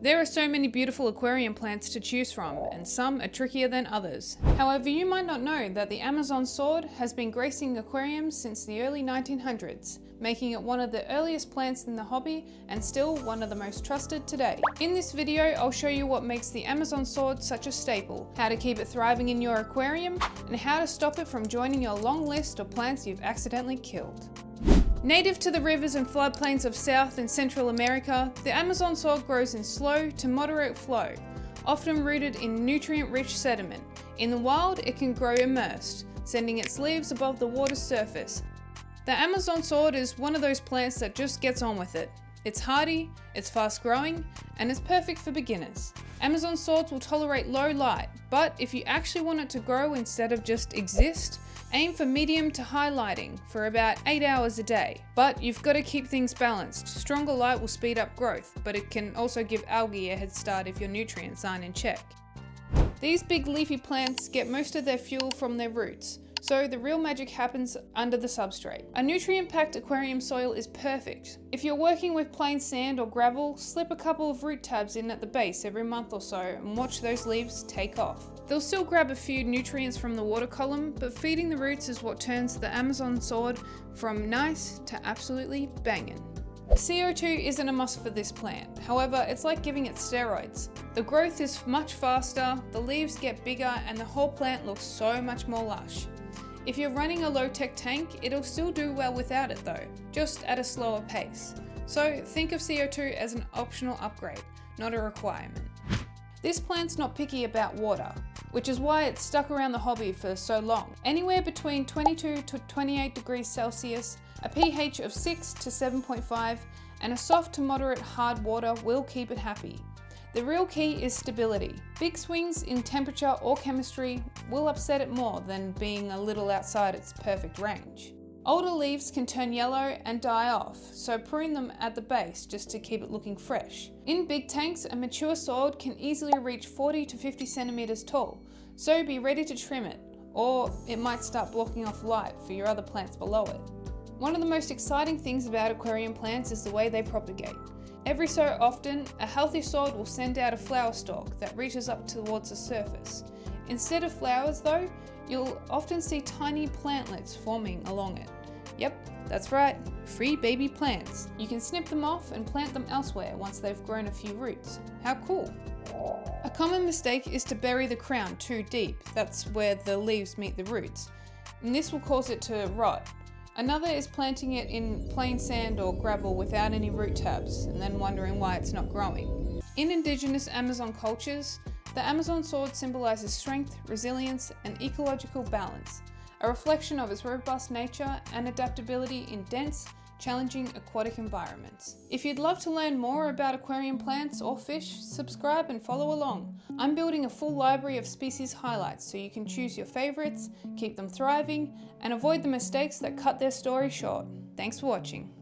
There are so many beautiful aquarium plants to choose from, and some are trickier than others. However, you might not know that the Amazon sword has been gracing aquariums since the early 1900s, making it one of the earliest plants in the hobby and still one of the most trusted today. In this video, I'll show you what makes the Amazon sword such a staple, how to keep it thriving in your aquarium, and how to stop it from joining your long list of plants you've accidentally killed. Native to the rivers and floodplains of South and Central America, the Amazon sword grows in slow to moderate flow, often rooted in nutrient-rich sediment. In the wild, it can grow immersed, sending its leaves above the water's surface. The Amazon sword is one of those plants that just gets on with it. It's hardy, it's fast growing, and it's perfect for beginners. Amazon swords will tolerate low light, but if you actually want it to grow instead of just exist, aim for medium to high lighting for about 8 hours a day. But you've got to keep things balanced. Stronger light will speed up growth, but it can also give algae a head start if your nutrients aren't in check. These big leafy plants get most of their fuel from their roots, so the real magic happens under the substrate. A nutrient-packed aquarium soil is perfect. If you're working with plain sand or gravel, slip a couple of root tabs in at the base every month or so and watch those leaves take off. They'll still grab a few nutrients from the water column, but feeding the roots is what turns the Amazon sword from nice to absolutely banging. CO₂ isn't a must for this plant, however it's like giving it steroids. The growth is much faster, the leaves get bigger, and the whole plant looks so much more lush. If you're running a low-tech tank, it'll still do well without it though, just at a slower pace. So think of CO₂ as an optional upgrade, not a requirement. This plant's not picky about water, which is why it's stuck around the hobby for so long. Anywhere between 22 to 28 degrees Celsius, a pH of 6 to 7.5, and a soft to moderate hard water will keep it happy. The real key is stability. Big swings in temperature or chemistry will upset it more than being a little outside its perfect range. Older leaves can turn yellow and die off, so prune them at the base just to keep it looking fresh. In big tanks, a mature sword can easily reach 40 to 50 centimeters tall, so be ready to trim it, or it might start blocking off light for your other plants below it. One of the most exciting things about aquarium plants is the way they propagate. Every so often, a healthy sword will send out a flower stalk that reaches up towards the surface. Instead of flowers though, you'll often see tiny plantlets forming along it. Yep, that's right, free baby plants. You can snip them off and plant them elsewhere once they've grown a few roots. How cool! A common mistake is to bury the crown too deep. That's where the leaves meet the roots, and this will cause it to rot. Another is planting it in plain sand or gravel without any root tabs and then wondering why it's not growing. In indigenous Amazon cultures, the Amazon sword symbolizes strength, resilience, and ecological balance, a reflection of its robust nature and adaptability in dense, challenging aquatic environments. If you'd love to learn more about aquarium plants or fish, subscribe and follow along. I'm building a full library of species highlights so you can choose your favorites, keep them thriving, and avoid the mistakes that cut their story short. Thanks for watching.